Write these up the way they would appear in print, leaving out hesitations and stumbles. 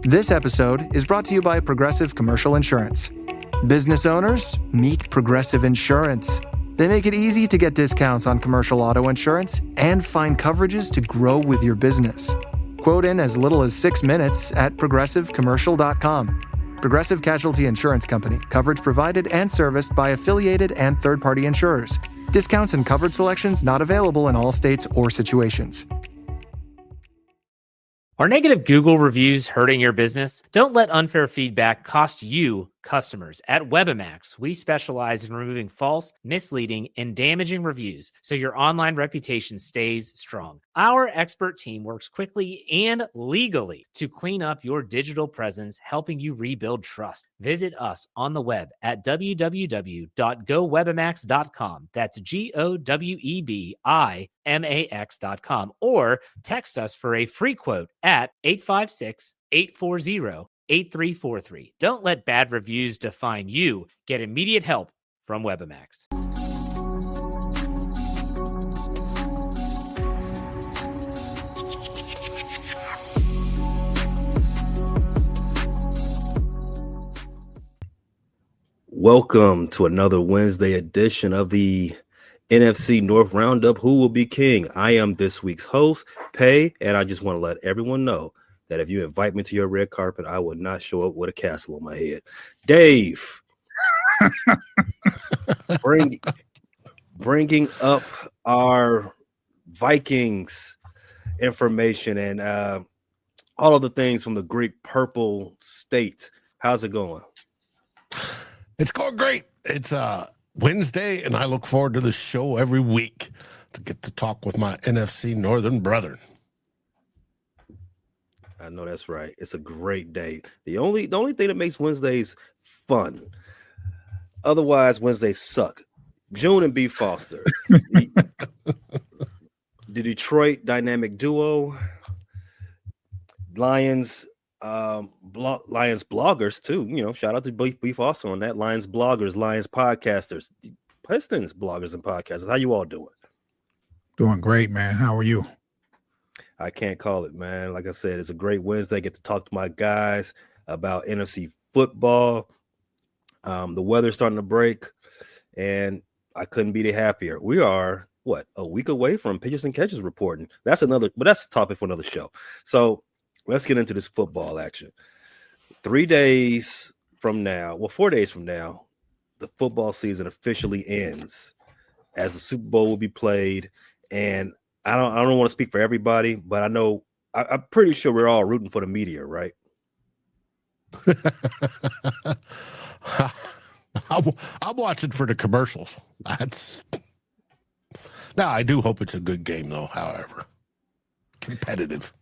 This episode is brought to you by Progressive Commercial Insurance. Business owners, meet Progressive Insurance. They make it easy to get discounts on commercial auto insurance and find coverages to grow with your business. Quote in as little as 6 minutes at progressivecommercial.com. Progressive Casualty Insurance Company. Coverage provided and serviced by affiliated and third-party insurers. Discounts and coverage selections not available in all states or situations. Are negative Google reviews hurting your business? Don't let unfair feedback cost you customers. At Webamax, we specialize in removing false, misleading, and damaging reviews so your online reputation stays strong. Our expert team works quickly and legally to clean up your digital presence, helping you rebuild trust. Visit us on the web at www.gowebamax.com. That's GOWEBIMAX.com, or text us for a free quote at 856-840-8343. Don't let bad reviews define you. Get immediate help from Webamax. Welcome to another Wednesday edition of the NFC North Roundup. Who will be king? I am this week's host, Pay, and I just want to let everyone know that if you invite me to your red carpet, I will not show up with a castle on my head. Dave, bringing up our Vikings information and all of the things from the Greek purple state. How's it going? It's going great. It's Wednesday, and I look forward to the show every week to get to talk with my NFC Northern brethren. I know that's right. It's a great day. The only thing that makes Wednesdays fun. Otherwise, Wednesdays suck. June and B. Foster, the Detroit dynamic duo, Lions bloggers too. You know, shout out to B. Foster on that. Lions bloggers, Lions podcasters, Pistons bloggers and podcasters. How you all doing? Doing great, man. How are you? I can't call it, man. Like I said, it's a great Wednesday. I get to talk to my guys about NFC football. The weather's starting to break, and I couldn't be happier. We are, a week away from pitches and catches reporting. That's a topic for another show. So let's get into this football action. 4 days from now, the football season officially ends as the Super Bowl will be played, and I don't want to speak for everybody, but I know I'm pretty sure we're all rooting for the meteor, right? I'm watching for the commercials. Now I do hope it's a good game, though. However, competitive.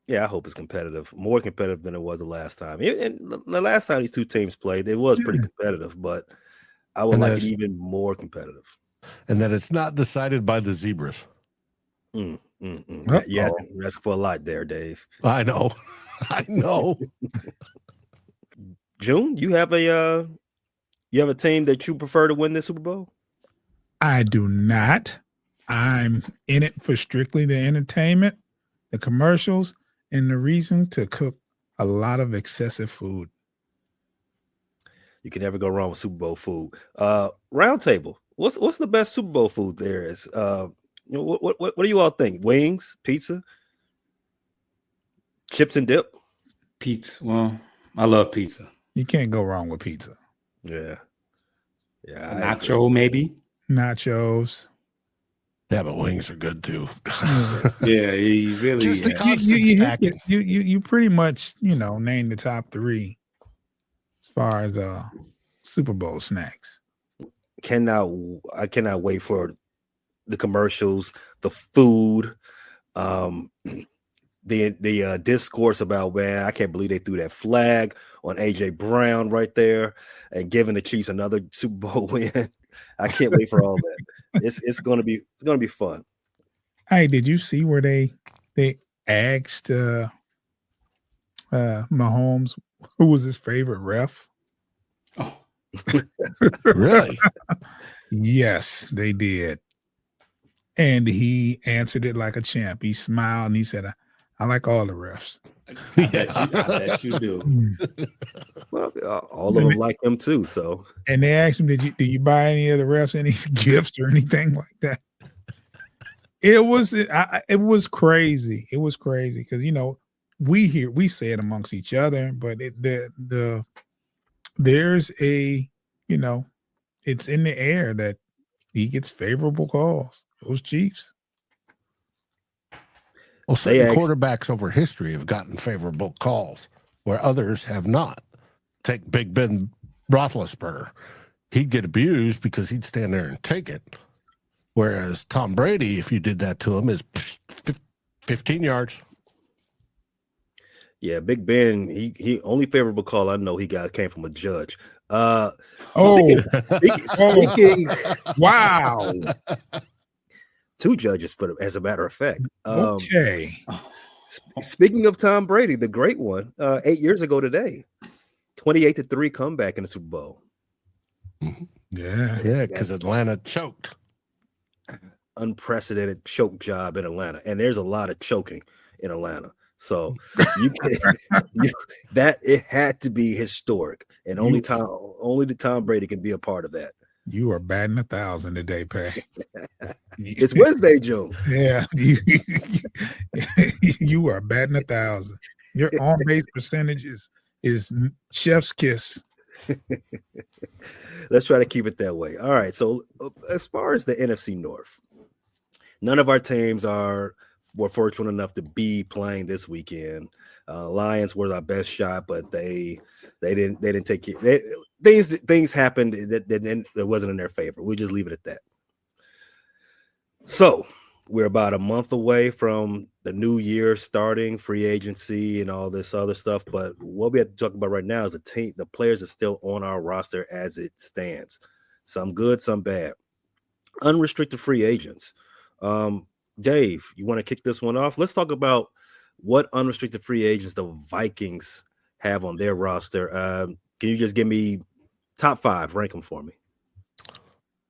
Yeah, I hope it's competitive, more competitive than it was the last time. And the last time these two teams played, it was pretty competitive, but I would like it even more competitive. And that it's not decided by the zebras. Yeah, you're asking for a lot there, Dave. I know. June, you have a team that you prefer to win this Super Bowl? I do not. I'm in it for strictly the entertainment, the commercials, and the reason to cook a lot of excessive food. You can never go wrong with Super Bowl food. Roundtable. What's the best Super Bowl food there is? What do you all think? Wings, pizza, chips and dip? Pizza. Well, I love pizza. You can't go wrong with pizza. Yeah. Nacho, maybe. Nachos. Yeah, but wings are good too. Yeah, he really. Just the constant stacking. You pretty much name the top 3 as far as Super Bowl snacks. I cannot wait for the commercials, the food, the discourse about, man, I can't believe they threw that flag on AJ Brown right there and giving the Chiefs another Super Bowl win. I can't wait for all that. It's gonna be fun. Hey, did you see where they asked Mahomes who was his favorite ref? Oh, Really? Yes, they did. And he answered it like a champ. He smiled and he said, I like all the refs. I bet you do. Well, all of them like him too. So, And they asked him, "Did you buy any of the refs any gifts or anything like that?" It was crazy. It was crazy because we say it amongst each other, but there's a it's in the air that he gets favorable calls. Those Chiefs. Well, certain quarterbacks over history have gotten favorable calls where others have not. Take Big Ben Roethlisberger. He'd get abused because he'd stand there and take it. Whereas Tom Brady, if you did that to him, is 15 yards. Yeah, Big Ben, he only favorable call I know he got came from a judge. Speaking Wow. Two judges as a matter of fact. Okay. Speaking of Tom Brady, the great one, 8 years ago today, 28-3 comeback in the Super Bowl. Yeah, because Atlanta choked. Unprecedented choke job in Atlanta, and there's a lot of choking in Atlanta. So that it had to be historic, and only the Tom Brady can be a part of that. You are batting 1,000 today, Pay. It's Wednesday, Joe. Yeah, you are batting 1,000. Your on base percentage is chef's kiss. Let's try to keep it that way. All right. So as far as the NFC North, none of our teams were fortunate enough to be playing this weekend. Lions were our best shot, but they didn't take it. Things happened that wasn't in their favor. We just leave it at that. So we're about a month away from the new year starting, free agency and all this other stuff. But what we have to talk about right now is the players are still on our roster as it stands. Some good, some bad. Unrestricted free agents. Dave, you want to kick this one off? Let's talk about what unrestricted free agents the Vikings have on their roster. Can you just give me top 5? Rank them for me.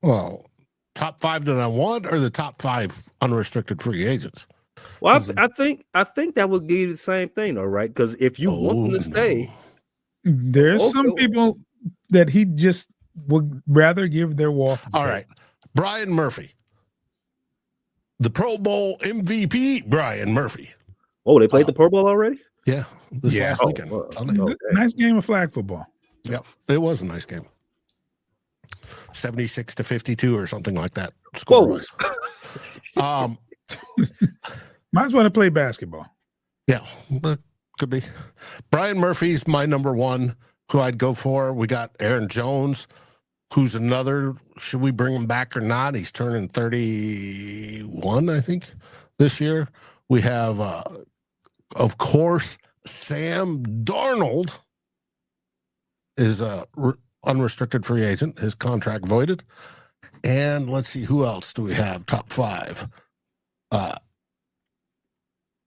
Well, top 5 that I want, or the top 5 unrestricted free agents? Well, I think that would give you the same thing, though, right? Because if you want them to stay, there's some people that he just would rather give their walk. All right, Brian Murphy, the Pro Bowl MVP, Brian Murphy. Oh, they played the Pro Bowl already? Yeah, this last weekend. Okay. Nice game of flag football. Yep, it was a nice game. 76-52 or something like that. Score-wise. Might as well have played basketball. Yeah, but could be. Brian Murphy's my number 1 who I'd go for. We got Aaron Jones, who's another. Should we bring him back or not? He's turning 31, I think, this year. We have, of course, Sam Darnold is a unrestricted free agent. His contract voided. And let's see, who else do we have? Top 5.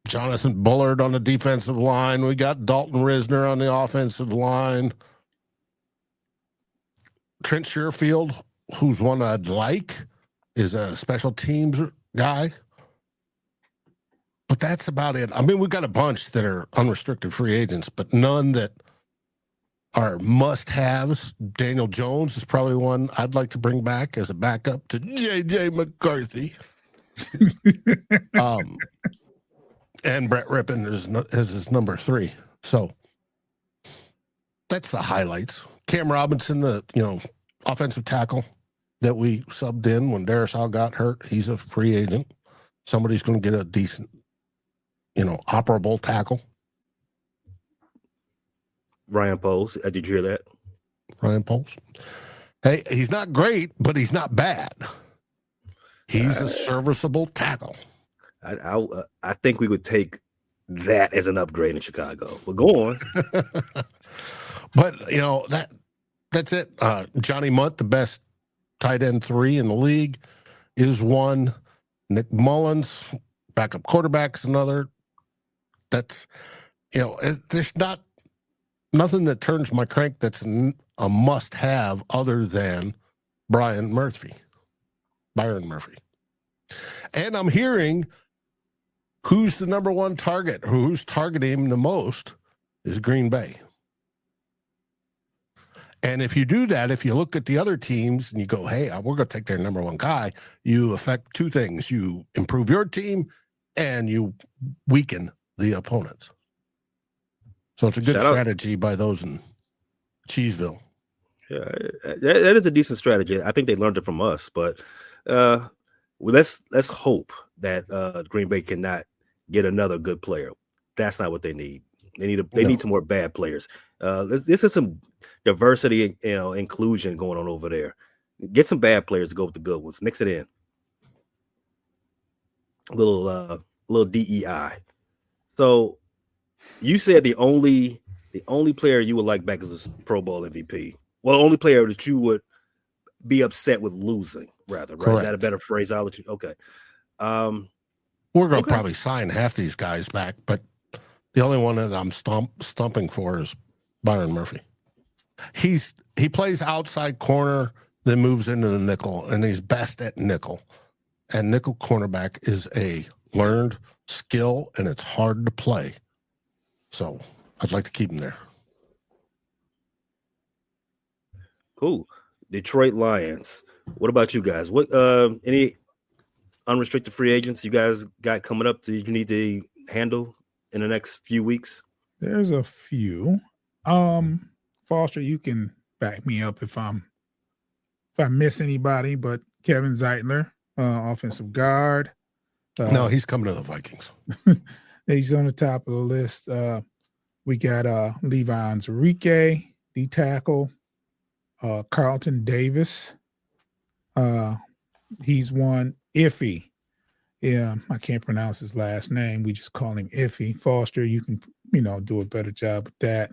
Jonathan Bullard on the defensive line. We got Dalton Risner on the offensive line. Trent Sherfield, who's one I'd like, is a special teams guy. But that's about it. I mean, we've got a bunch that are unrestricted free agents, but none that are must-haves. Daniel Jones is probably one I'd like to bring back as a backup to J.J. McCarthy. And Brett Rippon is his number 3. So that's the highlights. Cam Robinson, the offensive tackle that we subbed in when Darisaw got hurt. He's a free agent. Somebody's going to get a decent, operable tackle. Ryan Poles. Did you hear that? Ryan Poles. Hey, he's not great, but he's not bad. He's a serviceable tackle. I think we would take that as an upgrade in Chicago. But go on. But that's it. Johnny Munt, the best tight end 3 in the league, is one. Nick Mullins, backup quarterback, is another. That's there's nothing that turns my crank that's a must-have other than Byron Murphy. And I'm hearing Who's the number one target? Who's targeting him the most is Green Bay. And if you do that, if you look at the other teams and you go, hey, we're going to take their number one guy, you affect two things. You improve your team and you weaken the opponents. So it's a good strategy by those in Cheeseville. Yeah, that is a decent strategy. I think they learned it from us, but let's hope that Green Bay cannot get another good player. That's not what they need. They need some more bad players. This is some diversity and inclusion going on over there. Get some bad players to go with the good ones. Mix it in. A little DEI. So you said the only player you would like back is a Pro Bowl MVP. Well, the only player that you would be upset with losing, rather, right? Correct. Is that a better phraseology? Okay. We're going to probably sign half these guys back, but the only one that I'm stumping for is Byron Murphy. He plays outside corner, then moves into the nickel, and he's best at nickel. And nickel cornerback is a learned skill, and it's hard to play. So I'd like to keep him there. Cool. Detroit Lions. What about you guys? What any unrestricted free agents you guys got coming up that you need to handle in the next few weeks? There's a few. Foster, you can back me up if I miss anybody, but Kevin Zeitler, offensive guard. No, he's coming to the Vikings. He's on the top of the list. We got Levi Onwuzurike, D tackle. Carlton Davis. He's one. Iffy. Yeah, I can't pronounce his last name. We just call him Iffy. Foster, you can, do a better job with that.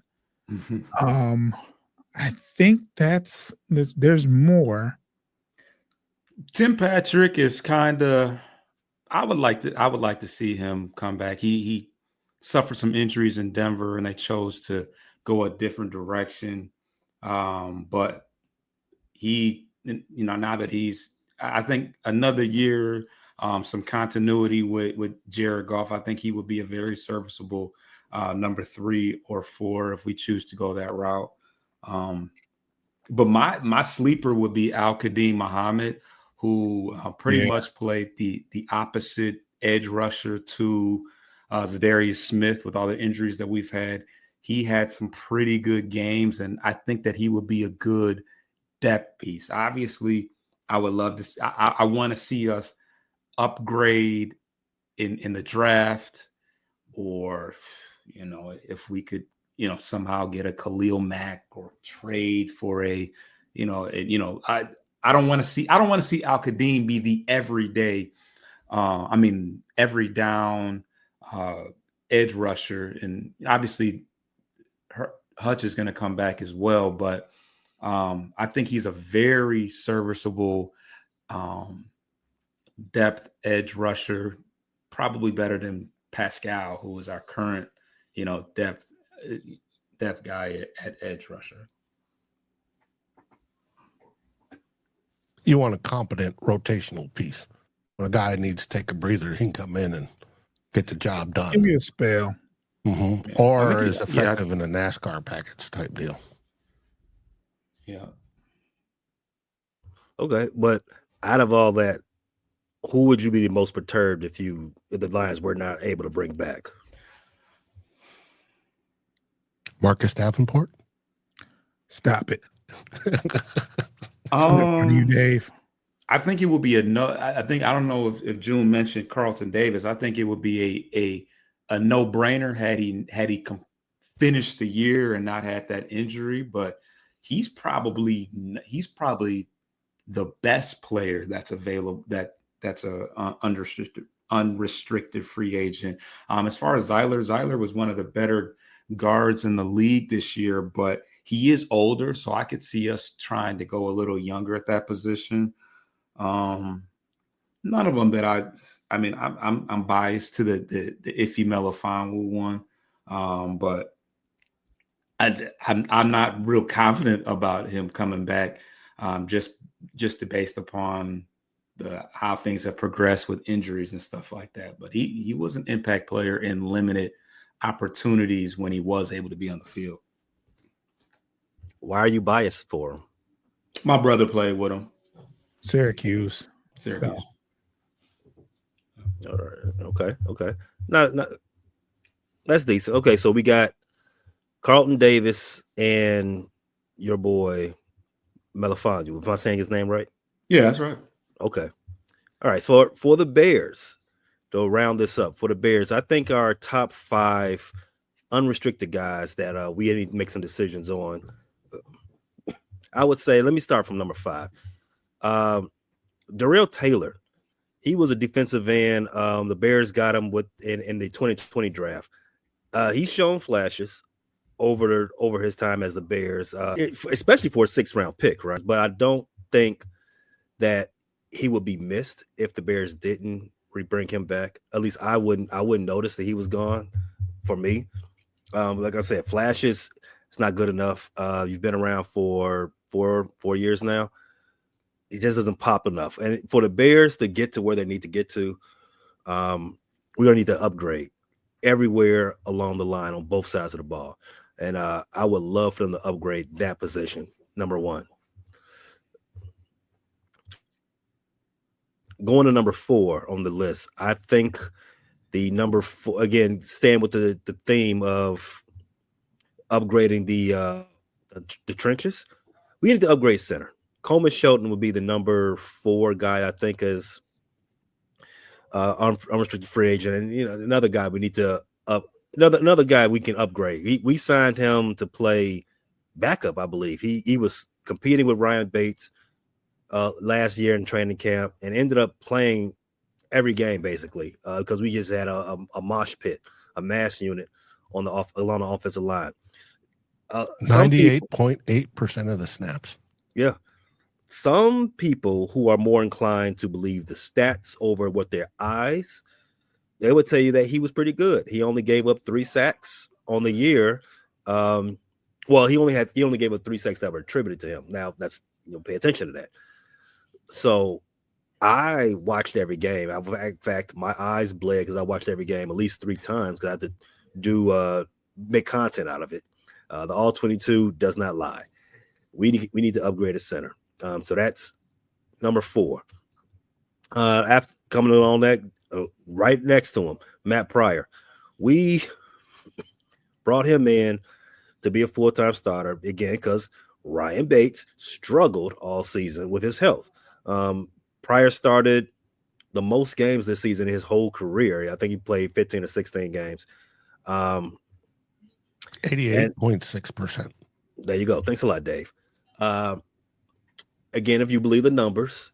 I think there's more. Tim Patrick is kind of. I would like to see him come back. He suffered some injuries in Denver, and they chose to go a different direction. But he, now that I think another year, some continuity with Jared Goff, I think he would be a very serviceable number 3 or 4 if we choose to go that route. But my sleeper would be Al-Qadim Muhammad, who pretty much played the opposite edge rusher to Zadarius Smith with all the injuries that we've had. He had some pretty good games, and I think that he would be a good depth piece. Obviously, I would love to. I want to see us upgrade in the draft, or if we could, somehow get a Khalil Mack or trade for I don't want to see Al-Qadim be the everyday, every down edge rusher, and obviously Hutch is going to come back as well, but I think he's a very serviceable depth edge rusher, probably better than Pascal, who is our current, depth guy at edge rusher. You want a competent rotational piece. When a guy needs to take a breather, he can come in and get the job done. Give me a spell. Mm-hmm. Or is effective in a NASCAR package type deal. Yeah. Okay, but out of all that, who would you be the most perturbed if the Lions were not able to bring back? Marcus Davenport? Stop it. You, Dave. I think it would be I don't know if June mentioned Carlton Davis. I think it would be a no-brainer had he finished the year and not had that injury, but he's probably the best player that's available that's a unrestricted free agent. As far as Zeiler was one of the better guards in the league this year, but he is older, so I could see us trying to go a little younger at that position. None of them that I'm biased to the Iffy Melifonwu one, but I'm not real confident about him coming back, just based upon how things have progressed with injuries and stuff like that. But he was an impact player in limited opportunities when he was able to be on the field. Why are you biased for him? My brother played with him. Syracuse. Syracuse. All right. Okay. Not that's decent. Okay, so we got Carlton Davis and your boy Melifonwu. Am I saying his name right? Yeah, that's right. Okay. All right. So for the Bears, to round this up, for the Bears, I think our top 5 unrestricted guys that we need to make some decisions on. I would say, let me start from number 5. Darrell Taylor. He was a defensive end. The Bears got him in the 2020 draft. He's shown flashes over his time as the Bears, especially for a 6th-round pick, right? But I don't think that he would be missed if the Bears didn't bring him back. At least I wouldn't notice that he was gone for me. Like I said, flashes, it's not good enough. You've been around for 4 years now. It just doesn't pop enough. And for the Bears to get to where they need to get to, we're going to need to upgrade everywhere along the line on both sides of the ball. And I would love for them to upgrade that position, number 1. Going to number 4 on the list, I think the number 4, again, staying with the theme of upgrading the trenches, we need to upgrade center. Coleman Shelton would be the number 4 guy, I think, as unrestricted free agent. And, another guy we need to another guy we can upgrade. We signed him to play backup, I believe. He was competing with Ryan Bates last year in training camp and ended up playing every game basically because we just had a mosh pit, a mass unit along the offensive line. 98.8% of the snaps. Yeah. Some people who are more inclined to believe the stats over what their eyes, they would tell you that he was pretty good. He only gave up 3 sacks on the year. He only gave up 3 sacks that were attributed to him. Now that's, pay attention to that. So I watched every game. In fact, my eyes bled because I watched every game at least 3 times because I had to make content out of it. The All 22 does not lie. We need to upgrade a center. So that's number 4. After coming along that, right next to him, Matt Pryor. We brought him in to be a full-time starter again because Ryan Bates struggled all season with his health. Pryor started the most games this season in his whole career. I think he played 15 or 16 games. 88.6%. There you go. Thanks a lot, Dave. Again, if you believe the numbers,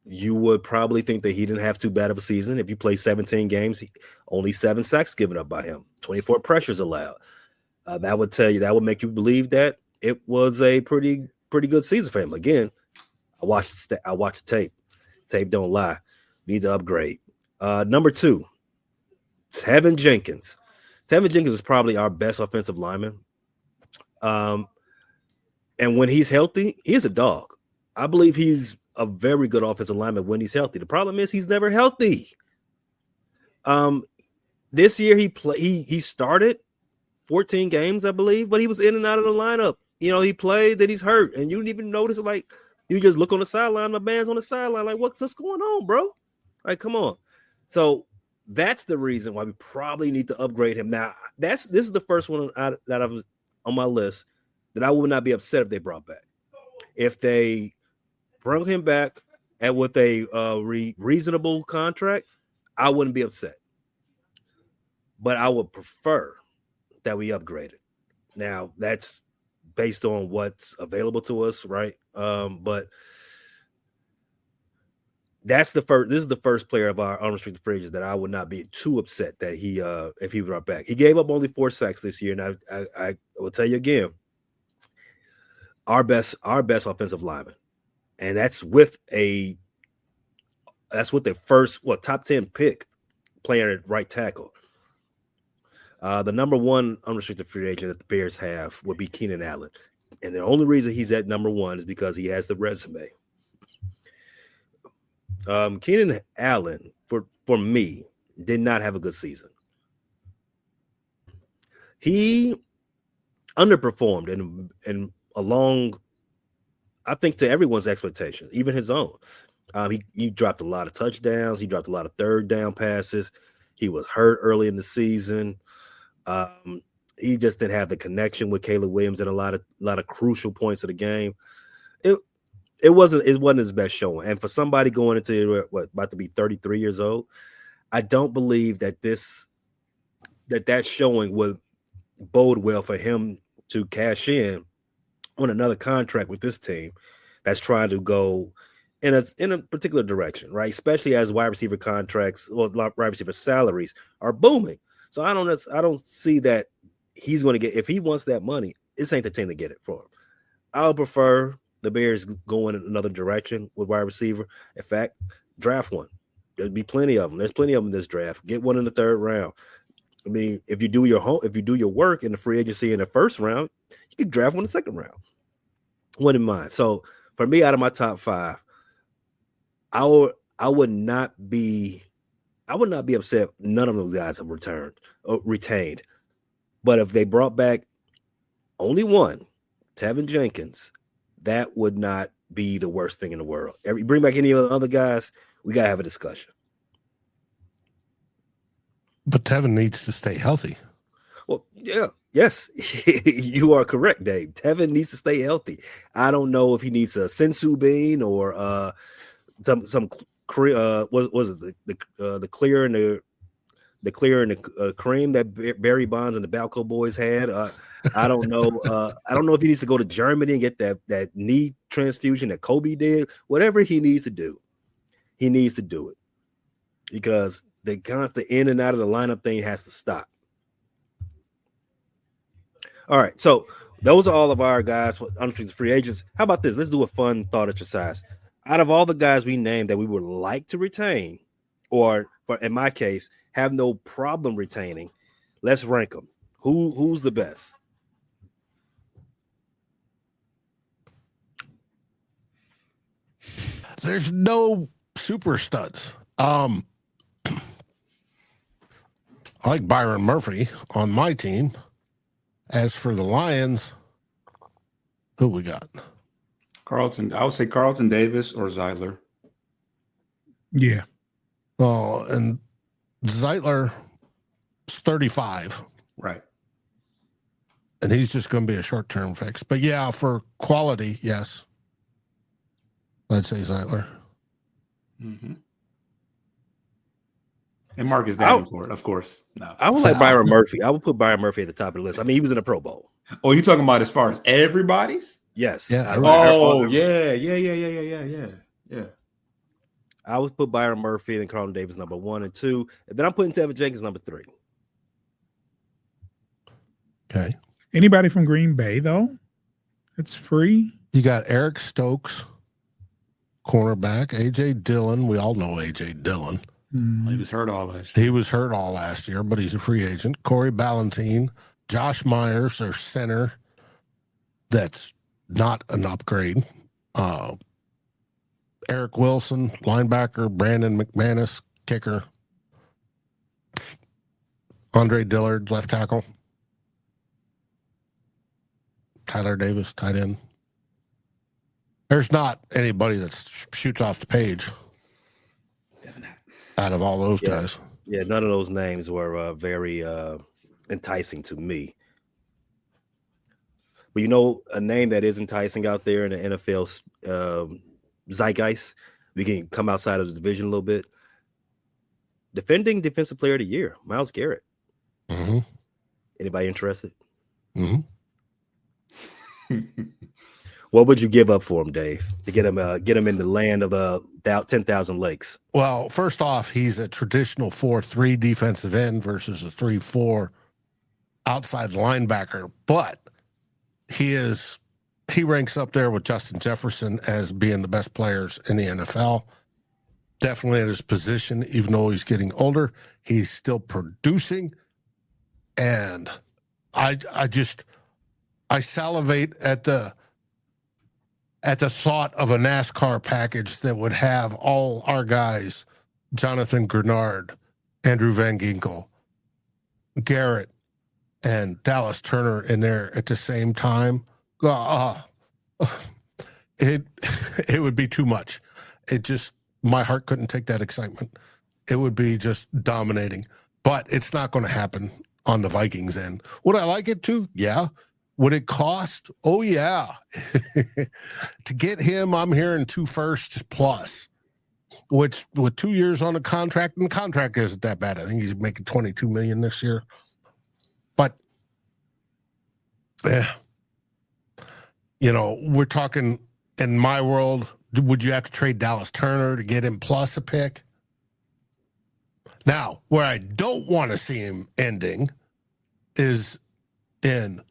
you would probably think that he didn't have too bad of a season. If you play 17 games, only 7 sacks given up by him, 24 pressures allowed. That would make you believe that it was a pretty good season for him. Again, I watched the tape. Tape don't lie. Need to upgrade. Number 2, Tevin Jenkins. Tevin Jenkins is probably our best offensive lineman. And when he's healthy, he's a dog. I believe he's a very good offensive lineman when he's healthy. The problem is he's never healthy. This year he started 14 games, I believe, but he was in and out of the lineup. He played, then he's hurt, and you didn't even notice. Like, you just look on the sideline, my man's on the sideline, like, what's going on, bro? Like, come on. So that's the reason why we probably need to upgrade him. Now, this is the first one that I was on my list that I would not be upset if they brought back. If they bring him back and with a reasonable contract, I wouldn't be upset. But I would prefer that we upgrade it. Now, that's based on what's available to us, right? But this is the first player of our unrestricted free agents that I would not be too upset that he if he brought back. He gave up only 4 sacks this year, and I will tell you again, our best offensive lineman, and that's with the first top 10 pick player at right tackle. The number 1 unrestricted free agent that the Bears have would be Keenan Allen, and the only reason he's at number 1 is because he has the resume. Keenan Allen, for me, did not have a good season. He underperformed and along, I think, to everyone's expectations, even his own. He dropped a lot of touchdowns. He dropped a lot of third down passes. He was hurt early in the season. He just didn't have the connection with Caleb Williams at a lot of crucial points of the game. It wasn't his best showing. And for somebody going into about to be 33 years old, I don't believe that that showing would bode well for him to cash in on another contract with this team that's trying to go in a particular direction, right? Especially as wide receiver contracts or wide receiver salaries are booming. So I don't see that he's going to get, if he wants that money, this ain't the team to get it for him. I'll prefer the Bears going in another direction with wide receiver. In fact, draft one. There'll be plenty of them. There's plenty of them in this draft. Get one in the third round. I mean, if you do your work in the free agency in the first round, you can draft one in the second round. One in mind. So for me, out of my top 5, I would not be upset. None of those guys have retained. But if they brought back only one, Tevin Jenkins, that would not be the worst thing in the world. Bring back any other guys, we gotta have a discussion. But Tevin needs to stay healthy. Well, yeah, yes, you are correct, Dave. Tevin needs to stay healthy. I don't know if he needs a sensu bean or some what was it, the clear and the cream that Barry Bonds and the Balco boys had. I don't know. I don't know if he needs to go to Germany and get that knee transfusion that Kobe did. Whatever he needs to do, he needs to do it, because the constant in and out of the lineup thing has to stop. All right, so those are all of our guys for unrestricted free agents. How about this? Let's do a fun thought exercise. Out of all the guys we named that we would like to retain, or in my case, have no problem retaining, let's rank them. Who's the best? There's no super studs. I like Byron Murphy on my team. As for the Lions, who we got? Carlton. I would say Carlton Davis or Zeitler. Yeah. Oh, and Zeitler is 35. Right. And he's just going to be a short-term fix. But yeah, for quality, yes. I'd say Zeitler. Mm-hmm. And Marcus Davenport, of course. No. I would like Byron Murphy. I would put Byron Murphy at the top of the list. I mean, he was in the Pro Bowl. Oh, you talking about as far as everybody's? Yes. Yeah. Yeah. I would put Byron Murphy and Carlton Davis number 1 and 2. And then I'm putting Tevin Jenkins number 3. Okay. Anybody from Green Bay, though? It's free. You got Eric Stokes, cornerback. A.J. Dillon. We all know A.J. Dillon. He was hurt all last year. He was hurt all last year, but he's a free agent. Corey Ballentine, Josh Myers, their center. That's not an upgrade. Eric Wilson, linebacker. Brandon McManus, kicker. Andre Dillard, left tackle. Tyler Davis, tight end. There's not anybody that shoots off the page out of all those guys. Yeah, none of those names were very enticing to me. But you know, a name that is enticing out there in the NFL zeitgeist, we can come outside of the division a little bit. Defending Defensive Player of the Year, Myles Garrett. Mm-hmm. Anybody interested? Mm-hmm. What would you give up for him, Dave, to get him in the land of 10,000 lakes? Well, first off, he's a traditional 4-3 defensive end versus a 3-4 outside linebacker, but he ranks up there with Justin Jefferson as being the best players in the NFL. Definitely at his position, even though he's getting older, he's still producing. And I salivate at the at the thought of a NASCAR package that would have all our guys, Jonathan Grenard, Andrew Van Ginkel, Garrett, and Dallas Turner in there at the same time. It would be too much. My heart couldn't take that excitement. It would be just dominating. But it's not going to happen on the Vikings end. Would I like it to? Yeah. Would it cost? Oh, yeah. To get him, I'm hearing 2 firsts plus, which with 2 years on a contract, and the contract isn't that bad. I think he's making $22 million this year. But, we're talking in my world, would you have to trade Dallas Turner to get him plus a pick? Now, where I don't want to see him ending is in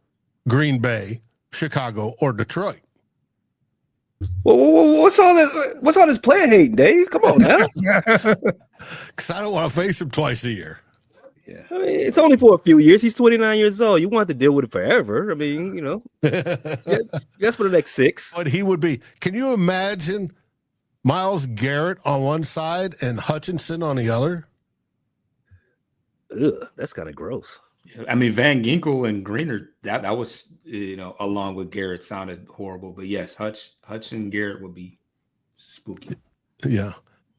Green Bay, Chicago, or Detroit. Well, what's all this player hate, Dave? Come on now. Because I don't want to face him twice a year. Yeah, I mean, it's only for a few years. He's 29 years old. You want to deal with it forever. I mean, that's for the next 6. But he would be. Can you imagine Myles Garrett on one side and Hutchinson on the other? Ugh, that's kind of gross. I mean, Van Ginkel and Greener, that was, along with Garrett, sounded horrible. But yes, Hutch and Garrett would be spooky. Yeah.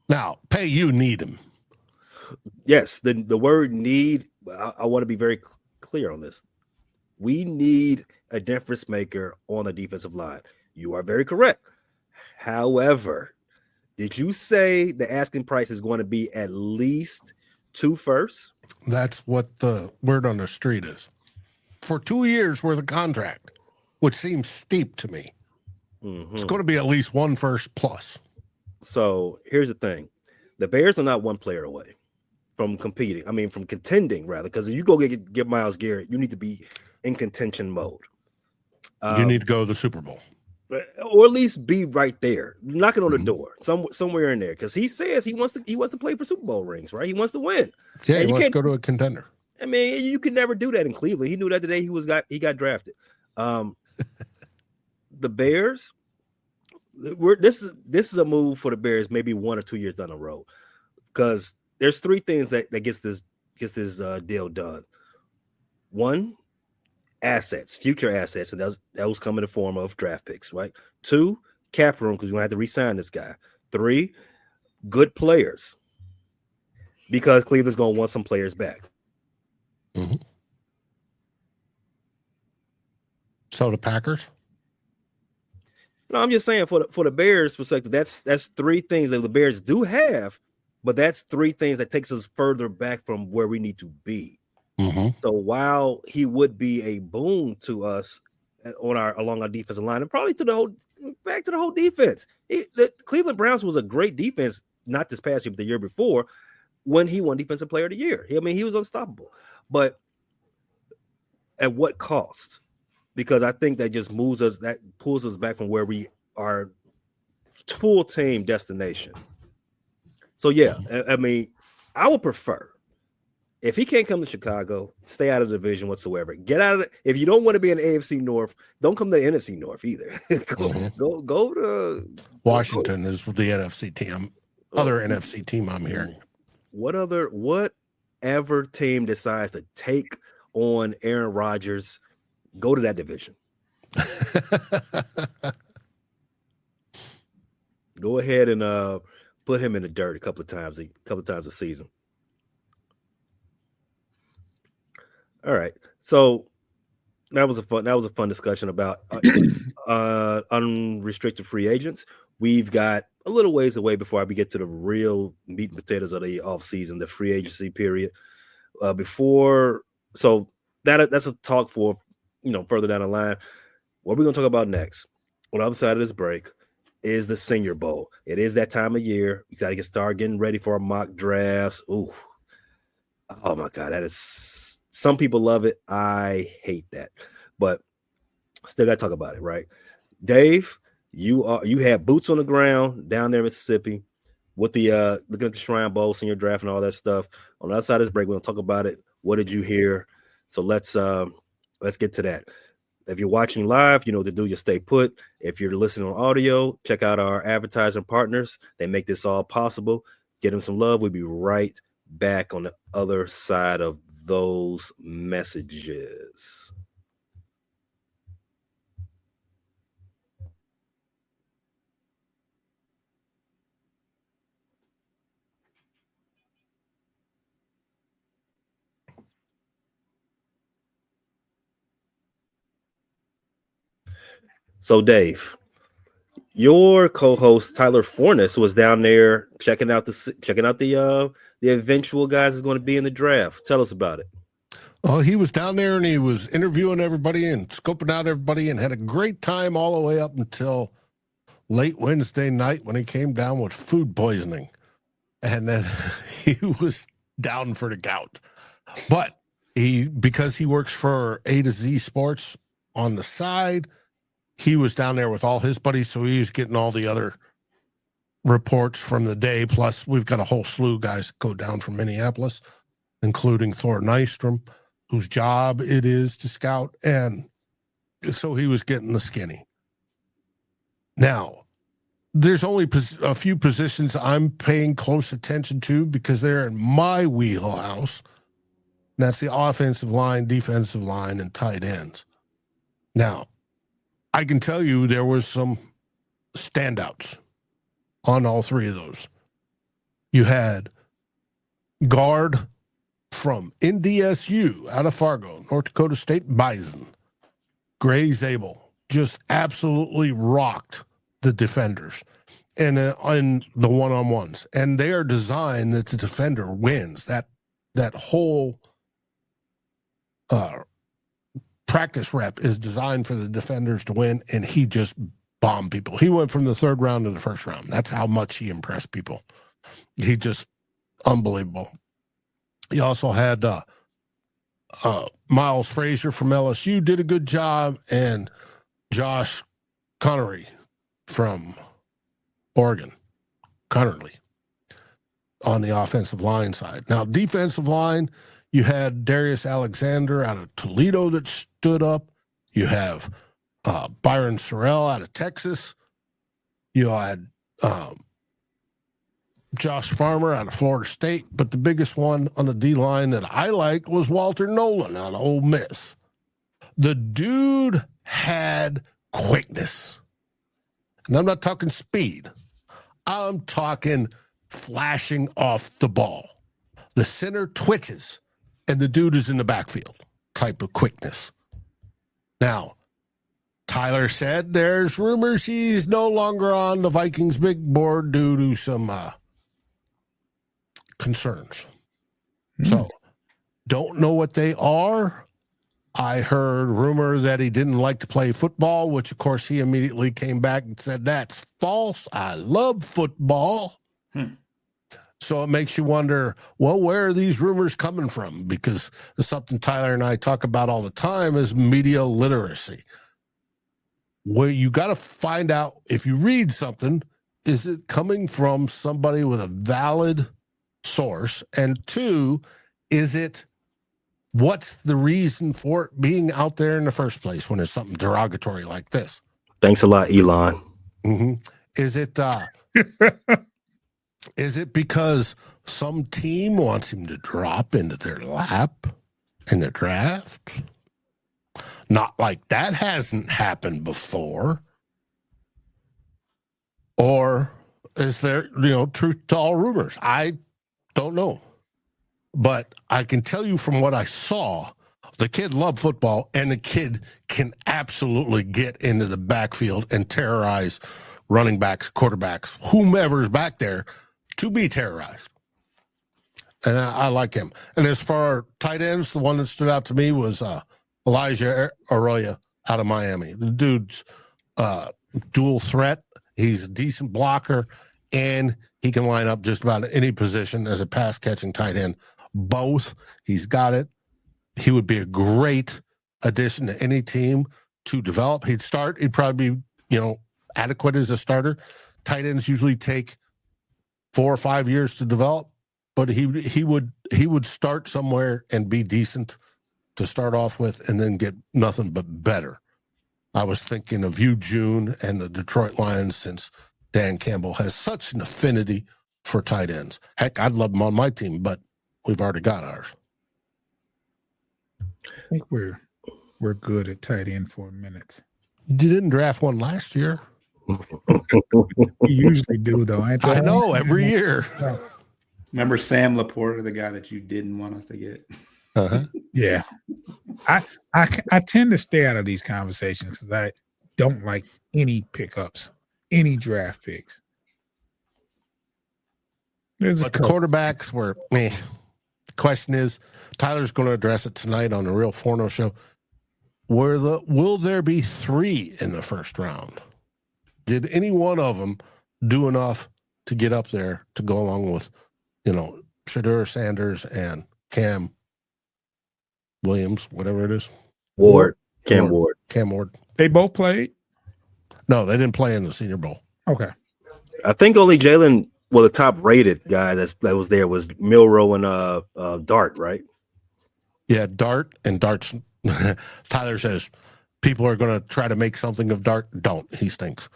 Now, you need him. Yes, the word need, I want to be very clear on this. We need a difference maker on the defensive line. You are very correct. However, did you say the asking price is going to be at least 2 firsts? That's what the word on the street is. For 2 years worth of contract, which seems steep to me. Mm-hmm. It's going to be at least 1 first plus. So here's the thing. The Bears are not one player away from competing. I mean, from contending, rather, because if you go get Myles Garrett, you need to be in contention mode. You need to go to the Super Bowl. Or at least be right there, knocking on the door, somewhere in there. Because he says he wants to play for Super Bowl rings, right? He wants to win. Yeah, he wants to go to a contender. I mean, you can never do that in Cleveland. He knew that the day he got drafted. The Bears, this is a move for the Bears, maybe 1 or 2 years down the road, because there's 3 things that gets this deal done. 1, assets, future assets, and that was coming in the form of draft picks, right? 2, cap room, because you're gonna have to re-sign this guy. 3, good players, because Cleveland's gonna want some players back. Mm-hmm. So the Packers? No, I'm just saying for the Bears' perspective, that's 3 things that the Bears do have, but that's 3 things that takes us further back from where we need to be. Mm-hmm. So while he would be a boon to us along our defensive line, and probably to the whole defense, the Cleveland Browns was a great defense, not this past year, but the year before, when he won Defensive Player of the Year. I mean, he was unstoppable. But at what cost? Because I think that just pulls us back from where we are, full team destination. So yeah, I mean, I would prefer, if he can't come to Chicago, stay out of the division whatsoever. Get out of it. If you don't want to be in the AFC North, don't come to the NFC North either. go to Washington is the NFC team. Other NFC team I'm hearing. Whatever team decides to take on Aaron Rodgers, go to that division. Go ahead and put him in the dirt a couple of times a season. All right, so that was a fun discussion about unrestricted free agents. We've got a little ways away before we get to the real meat and potatoes of the offseason, the free agency period. So that's a talk for further down the line. What we're going to talk about next, on the other side of this break, is the Senior Bowl. It is that time of year. We got to start getting ready for our mock drafts. Ooh, oh my God, that is. Some people love it. I hate that, but still got to talk about it, right? Dave, you have boots on the ground down there in Mississippi with the looking at the Shrine Bowl, Senior Draft, and all that stuff. On the other side of this break, we're gonna talk about it. What did you hear? So let's get to that. If you're watching live, you know what to do. You stay put. If you're listening on audio, check out our advertising partners. They make this all possible. Get them some love. We'll be right back on the other side of those messages. So, Dave, your co-host Tyler Fornes was down there checking out the eventual guys that's going to be in the draft. Tell us about it. Well, he was down there and he was interviewing everybody and scoping out everybody and had a great time all the way up until late Wednesday night when he came down with food poisoning. And then he was down for the gout. But because he works for A to Z Sports on the side, he was down there with all his buddies, so he was getting all the other reports from the day. Plus, we've got a whole slew of guys go down from Minneapolis, including Thor Nystrom, whose job it is to scout. And so he was getting the skinny. Now, there's only a few positions I'm paying close attention to because they're in my wheelhouse. And that's the offensive line, defensive line, and tight ends. Now, I can tell you there was some standouts on all three of those. You had guard from NDSU out of Fargo, North Dakota State Bison, Gray Zabel, just absolutely rocked the defenders and on the one-on-ones. And they are designed that the defender wins. That whole practice rep is designed for the defenders to win, and he just bombed people. He went from the third round to the first round. That's how much he impressed people. He just unbelievable. He also had Miles Frazier from LSU did a good job, and Josh Connery from Oregon, Connerly, on the offensive line side. Now, defensive line, you had Darius Alexander out of Toledo that stood up. You have Byron Sorrell out of Texas. You had Josh Farmer out of Florida State. But the biggest one on the D-line that I liked was Walter Nolan out of Ole Miss. The dude had quickness. And I'm not talking speed. I'm talking flashing off the ball. The center twitches, and the dude is in the backfield type of quickness. Now, Tyler said there's rumors he's no longer on the Vikings big board due to some concerns. So, don't know what they are. I heard rumor that he didn't like to play football, which, of course, he immediately came back and said, that's false. I love football. So it makes you wonder, well, where are these rumors coming from? Because it's something Tyler and I talk about all the time is media literacy. Where you got to find out, if you read something, is it coming from somebody with a valid source? And two, what's the reason for it being out there in the first place when there's something derogatory like this? Thanks a lot, Elon. Mm-hmm. Is it because some team wants him to drop into their lap in the draft? Not like that hasn't happened before. Or is there, truth to all rumors? I don't know. But I can tell you from what I saw, the kid loved football, and the kid can absolutely get into the backfield and terrorize running backs, quarterbacks, whomever's back there to be terrorized. And I like him. And as far as tight ends, the one that stood out to me was Elijah Arroyo out of Miami. The dude's dual threat. He's a decent blocker, and he can line up just about any position as a pass-catching tight end. Both. He's got it. He would be a great addition to any team to develop. He'd probably be, adequate as a starter. Tight ends usually take 4 or 5 years to develop, but he would start somewhere and be decent to start off with and then get nothing but better I was thinking of you, June, and the Detroit Lions, since Dan Campbell has such an affinity for tight ends. Heck, I'd love him on my team, but we've already got ours. I think we're good at tight end for a minute. You didn't draft one last year. We usually do, though. I know, every year. Remember Sam Laporta, the guy that you didn't want us to get? Uh-huh. Yeah. I tend to stay out of these conversations because I don't like any pickups, any draft picks. But the quarterbacks were meh. The question is, Tyler's going to address it tonight on the Real Forno show. Will there be 3 in the first round? Did any one of them do enough to get up there to go along with, Shadur Sanders and Cam Williams, whatever it is? Cam Ward. Cam Ward. They both played? No, they didn't play in the Senior Bowl. Okay. I think only Jalen, the top rated guy that was there was Milroe and Dart, right? Yeah, Dart and Dart's. Tyler says people are going to try to make something of Dart. Don't. He stinks.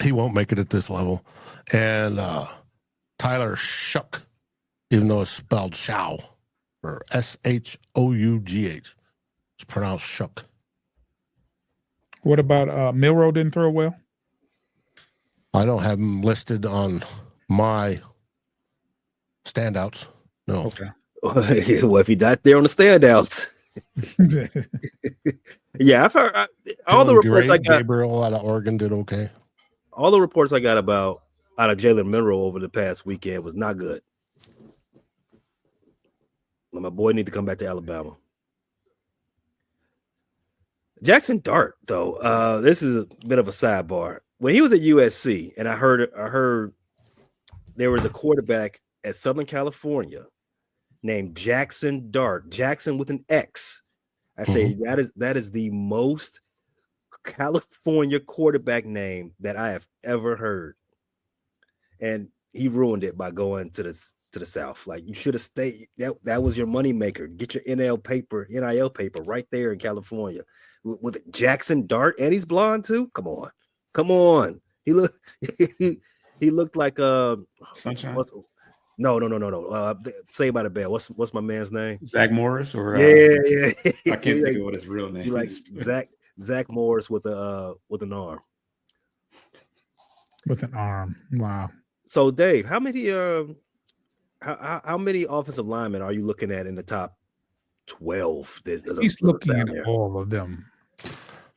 He won't make it at this level. And Tyler Shough, even though it's spelled Shao or Shough. It's pronounced Shough. What about Milroe didn't throw well? I don't have him listed on my standouts. No. Okay. Well, if he not there on the standouts. Yeah, I've heard all the reports I got. Gabriel out of Oregon did okay. All the reports I got out of Jalen Milroe over the past weekend was not good. My boy need to come back to Alabama. Jackson Dart, though, this is a bit of a sidebar. When he was at USC, and I heard there was a quarterback at Southern California named Jackson Dart, Jackson with an X. I say that is the most California quarterback name that I have ever heard, and he ruined it by going to the South. Like, you should have stayed. That was your money maker. Get your NIL paper right there in California with Jackson Dart, and he's blonde too. Come on. He looked like Sunshine. No. Say by the Bell. What's my man's name? Zach Morris or yeah. I can't think of what his real name is. Like Zach Morris with an arm. With an arm. Wow. So Dave, how many offensive linemen are you looking at in the top 12? He's looking at all of them.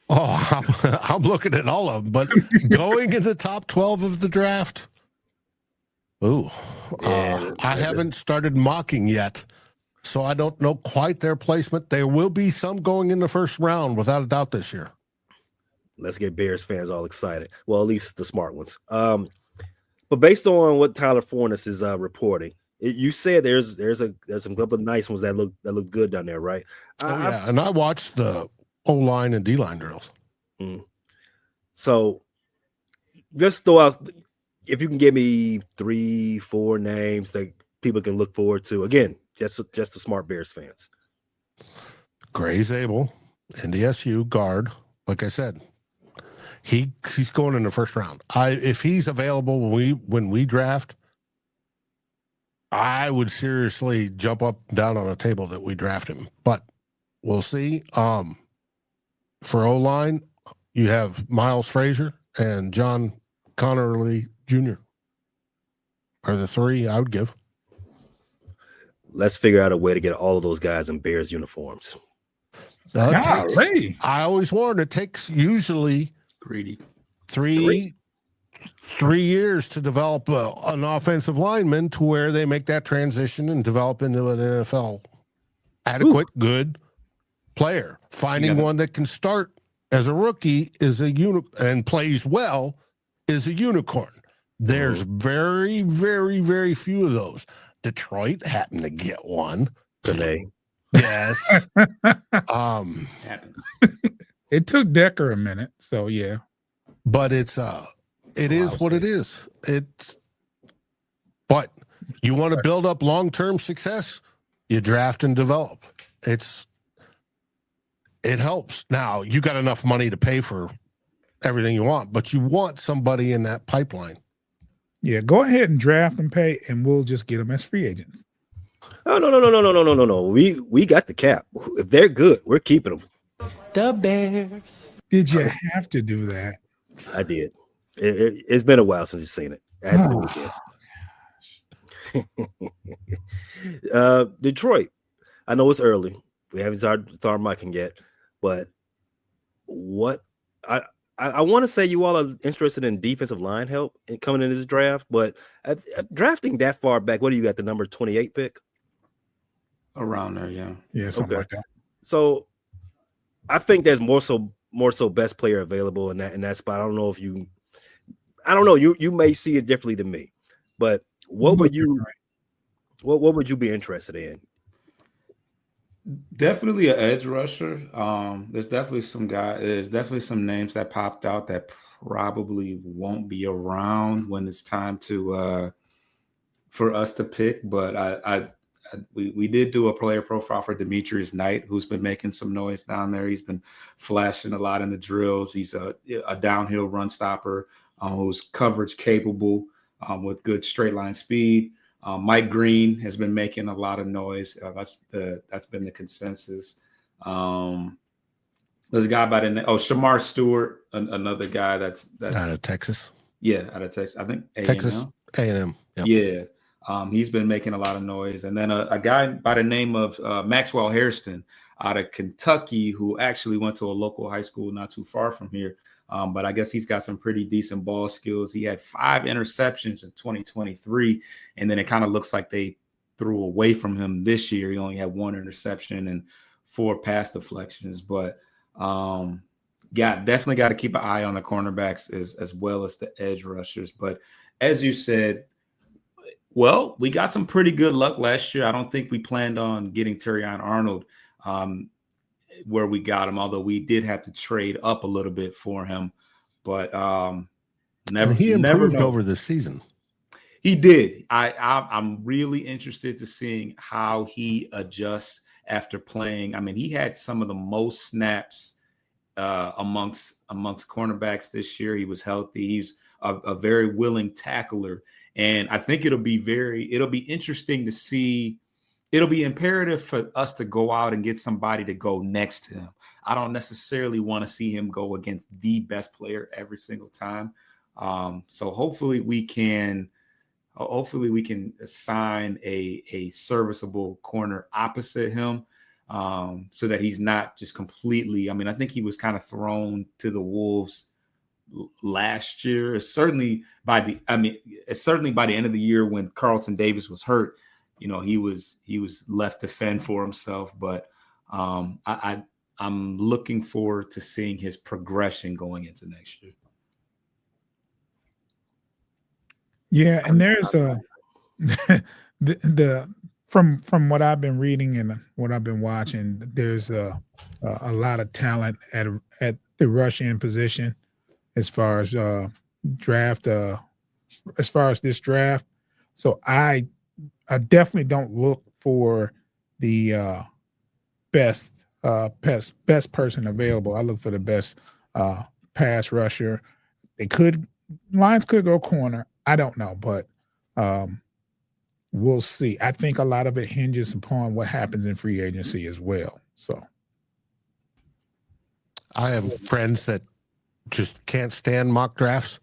Oh, I'm looking at all of them, but going in the top 12 of the draft. Ooh, I haven't started mocking yet, so I don't know quite their placement. There will be some going in the first round, without a doubt, this year. Let's get Bears fans all excited. Well, at least the smart ones. But based on what Tyler Fornes is reporting, you said there's some couple of nice ones that look good down there, right? And I watched the O-line and D-line drills. So just throw out, if you can give me 3-4 names that people can look forward to. Again, just the smart Bears fans. Gray Zabel, NDSU guard. Like I said, he's going in the first round. If he's available when we draft, I would seriously jump up and down on a table that we draft him. But we'll see. For O-line, you have Miles Frazier and John Connerly Jr. are the 3 I would give. Let's figure out a way to get all of those guys in Bears uniforms. I always warn, it takes usually greedy 3 years to develop an offensive lineman to where they make that transition and develop into an NFL adequate, good player. Finding one that can start as a rookie is and plays well is a unicorn. There's very, very, very few of those. Detroit happened to get one. Today. Yes. It took Decker a minute, so yeah. But it is what it is. But you want to build up long-term success, you draft and develop. it helps. Now you got enough money to pay for everything you want, but you want somebody in that pipeline. Yeah, go ahead and draft and pay, and we'll just get them as free agents. Oh no. We got the cap. If they're good, we're keeping them. The Bears. Did you have to do that? I did. It's been a while since you've seen it. I had to do it again. Detroit. I know it's early. We haven't started our marking yet, but what I want to say you all are interested in defensive line help in coming in this draft, but drafting that far back, what do you got? The number 28 pick? Around there, yeah. Yeah, something like that. So I think there's more so best player available in that spot. I don't know. You may see it differently than me, but what would you be interested in? Definitely an edge rusher. There's definitely some names that popped out that probably won't be around when it's time to for us to pick. But we did do a player profile for Demetrius Knight, who's been making some noise down there. He's been flashing a lot in the drills. He's a downhill run stopper who's coverage capable with good straight line speed. Mike Green has been making a lot of noise. That's been the consensus. There's a guy by the name Shamar Stewart, another guy that's out of Texas. Yeah, out of Texas. I think Texas A&M. Yep. Yeah, he's been making a lot of noise. And then a guy by the name of Maxwell Hairston out of Kentucky, who actually went to a local high school not too far from here. But I guess he's got some pretty decent ball skills. He had 5 interceptions in 2023, and then it kind of looks like they threw away from him this year. He only had 1 interception and 4 pass deflections. But definitely got to keep an eye on the cornerbacks as well as the edge rushers. But as you said, well, we got some pretty good luck last year. I don't think we planned on getting Terrion Arnold where we got him, although we did have to trade up a little bit for him. But he improved over the season. He did. I'm really interested to seeing how he adjusts after playing. I mean, he had some of the most snaps amongst cornerbacks this year. He was healthy. He's a very willing tackler. And I think it'll be interesting to see. It'll be imperative for us to go out and get somebody to go next to him. I don't necessarily want to see him go against the best player every single time. So hopefully we can assign a serviceable corner opposite him so that he's not just completely. I mean, I think he was kind of thrown to the wolves last year. Certainly by the end of the year when Carlton Davis was hurt. You know, he was left to fend for himself, but I'm looking forward to seeing his progression going into next year. Yeah, and there's from what I've been reading and what I've been watching, there's a lot of talent at the rush end position as far as draft. As far as this draft, so I definitely don't look for the best person available. I look for the best pass rusher. Lions could go corner. I don't know, but we'll see. I think a lot of it hinges upon what happens in free agency as well. So I have friends that just can't stand mock drafts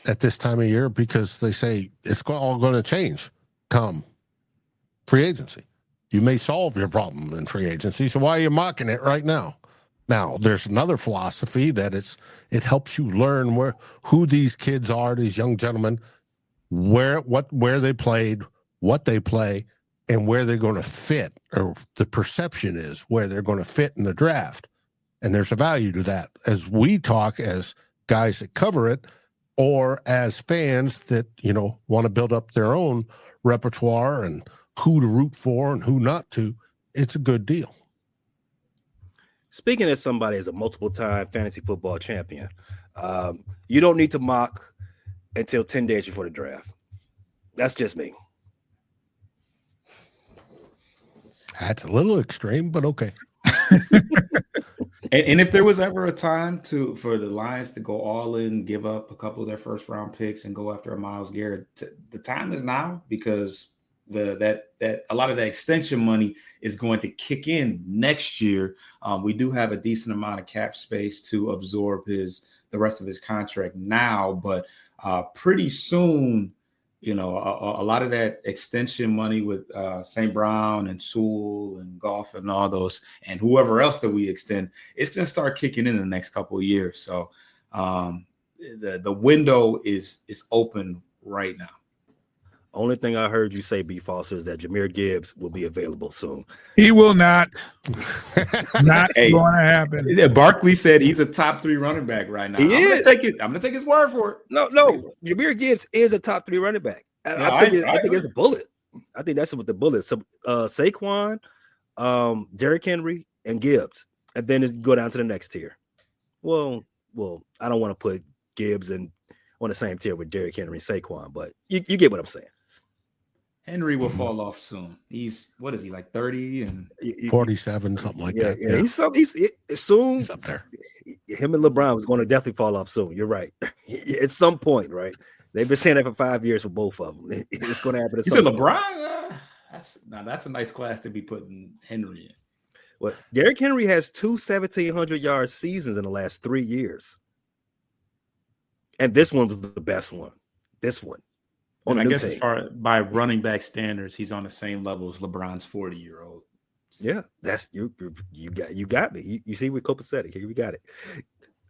at this time of year because they say it's all going to change come free agency. You may solve your problem in free agency, so why are you mocking it right now? Now, there's another philosophy that it helps you learn who these kids are, these young gentlemen, where they played, what they play, and where they're going to fit, or the perception is where they're going to fit in the draft. And there's a value to that as we talk as guys that cover it, or as fans that, want to build up their own repertoire and who to root for and who not to. It's a good deal. Speaking as somebody as a multiple-time fantasy football champion, you don't need to mock until 10 days before the draft. That's just me. That's a little extreme, but okay. And if there was ever a time for the Lions to go all in, give up a couple of their first round picks, and go after a Myles Garrett, the time is now, because that a lot of that extension money is going to kick in next year. We do have a decent amount of cap space to absorb the rest of his contract now, but pretty soon, a lot of that extension money with St. Brown and Sewell and Goff and all those, and whoever else that we extend, it's going to start kicking in the next couple of years. So the window is open right now. Only thing I heard you say, B. Foster, is that Jahmyr Gibbs will be available soon. He will not. Not going to happen. Barkley said he's a top 3 running back right now. He is. I'm going to take his word for it. No. Jahmyr Gibbs is a top 3 running back. I think it's a bullet. I think that's what the bullet. So Saquon, Derrick Henry, and Gibbs, and then it's go down to the next tier. Well, I don't want to put Gibbs on the same tier with Derrick Henry and Saquon, but you get what I'm saying. Henry will fall off soon. He's, what is he, like 30 and 47, something like that. Yeah. He's soon. He's up there. Him and LeBron is going to definitely fall off soon. You're right. At some point, right? They've been saying that for 5 years for both of them. It's going to happen. You said LeBron? That's a nice class to be putting Henry in. Well, Derrick Henry has 2 1,700-yard seasons in the last 3 years. And this one was the best one. This one. And I guess as far by running back standards, he's on the same level as LeBron's 40-year-old. Yeah, that's you got me. You see, we're copacetic here. We got it.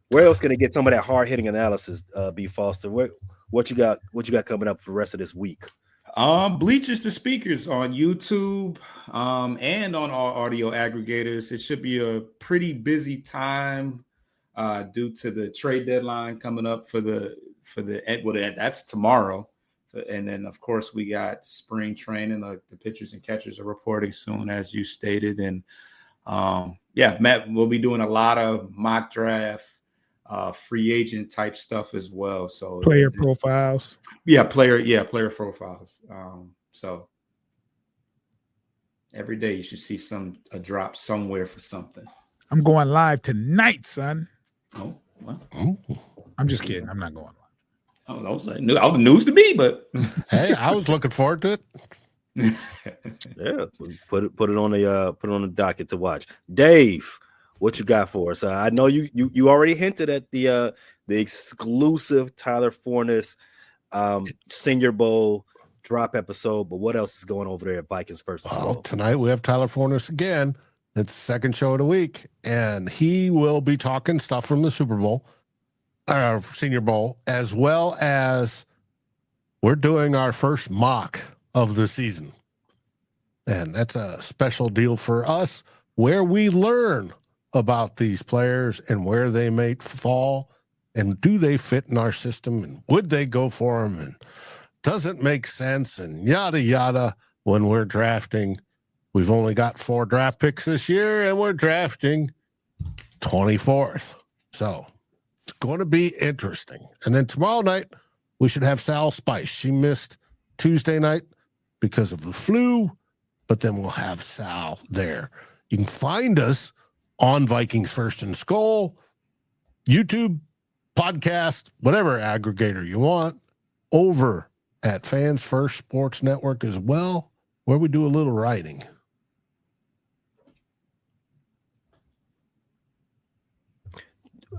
Where else can I get some of that hard-hitting analysis, B. Foster? What you got coming up for the rest of this week? Bleachers to Speakers on YouTube and on all audio aggregators. It should be a pretty busy time due to the trade deadline coming up for that's tomorrow. And then, of course, we got spring training. The pitchers and catchers are reporting soon, as you stated. And, Matt, we'll be doing a lot of mock draft, free agent type stuff as well. So player profiles. Player profiles. So every day you should see a drop somewhere for something. I'm going live tonight, son. Oh, well. I'm just kidding. I'm not going live. Oh, that was news to me, but hey, I was looking forward to it. Yeah, put it on the docket to watch. Dave, what you got for us? I know you already hinted at the exclusive Tyler Forness Senior Bowl drop episode, but what else is going over there at Vikings versus Bowl? Tonight we have Tyler Forness again. It's the second show of the week, and he will be talking stuff from the Super Bowl. Our Senior Bowl, as well as we're doing our first mock of the season. And that's a special deal for us where we learn about these players and where they may fall and do they fit in our system and would they go for them and does it make sense and yada, yada when we're drafting. We've only got 4 draft picks this year and we're drafting 24th. So it's going to be interesting. And then tomorrow night, we should have Sal Spice. She missed Tuesday night because of the flu, but then we'll have Sal there. You can find us on Vikings First and Skol, YouTube, podcast, whatever aggregator you want, over at Fans First Sports Network as well, where we do a little writing.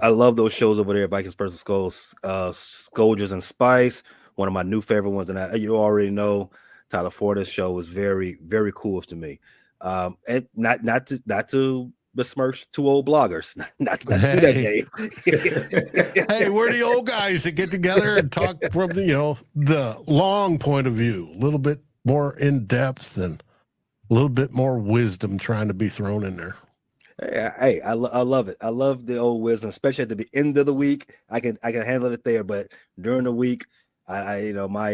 I love those shows over there, Vikings versus Skulls, Scourges and Spice. One of my new favorite ones, and you already know Tyler Forness show was very, very cool to me. And not to besmirch 2 old bloggers, not to do that game. Hey, we're the old guys that get together and talk from the long point of view, a little bit more in depth and a little bit more wisdom trying to be thrown in there. Hey, I love it. I love the old wisdom, especially at the end of the week. I can handle it there, but during the week, I need my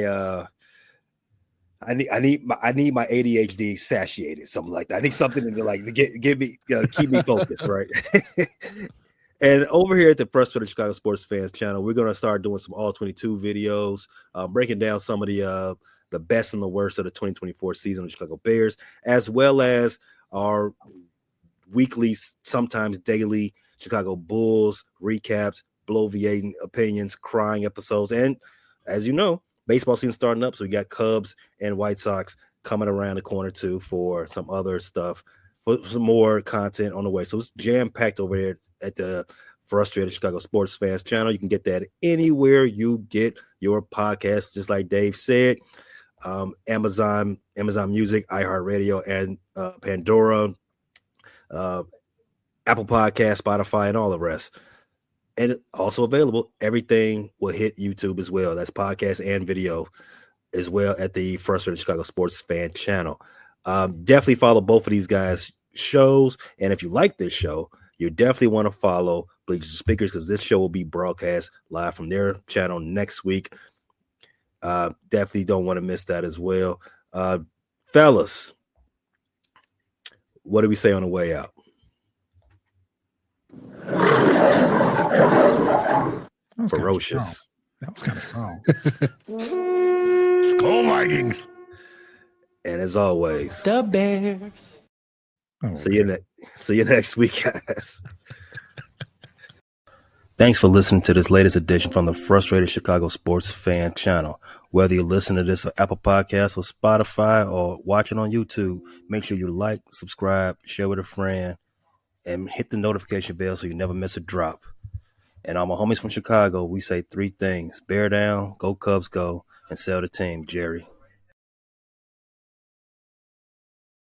ADHD satiated, something like that. I need something to give me keep me focused, right? And over here at the Press for the Chicago Sports Fans channel, we're gonna start doing some all 22 videos, breaking down some of the best and the worst of the 2024 season of the Chicago Bears, as well as our weekly, sometimes daily Chicago Bulls recaps, bloviating opinions, crying episodes. And as you know, baseball season starting up. So we got Cubs and White Sox coming around the corner too for some other stuff, for some more content on the way. So it's jam-packed over there at the Frustrated Chicago Sports Fans channel. You can get that anywhere you get your podcasts, just like Dave said. Amazon Music, iHeartRadio, and Pandora, Apple Podcast, Spotify, and all the rest. And also available, everything will hit YouTube as well. That's podcast and video as well at the Frustrated Chicago Sports Fan channel. Definitely follow both of these guys' shows. And if you like this show, you definitely want to follow Bleachers and Speakers, because this show will be broadcast live from their channel next week. Definitely don't want to miss that as well. Fellas, what do we say on the way out? Ferocious. That was kind of strong. Skull Vikings. And as always, The Bears. Oh, see you next week, guys. Thanks for listening to this latest edition from the Frustrated Chicago Sports Fan channel. Whether you listen to this on Apple Podcasts or Spotify or watch it on YouTube, make sure you like, subscribe, share with a friend, and hit the notification bell so you never miss a drop. And all my homies from Chicago, we say 3 things: bear down, go Cubs go, and sell the team, Jerry.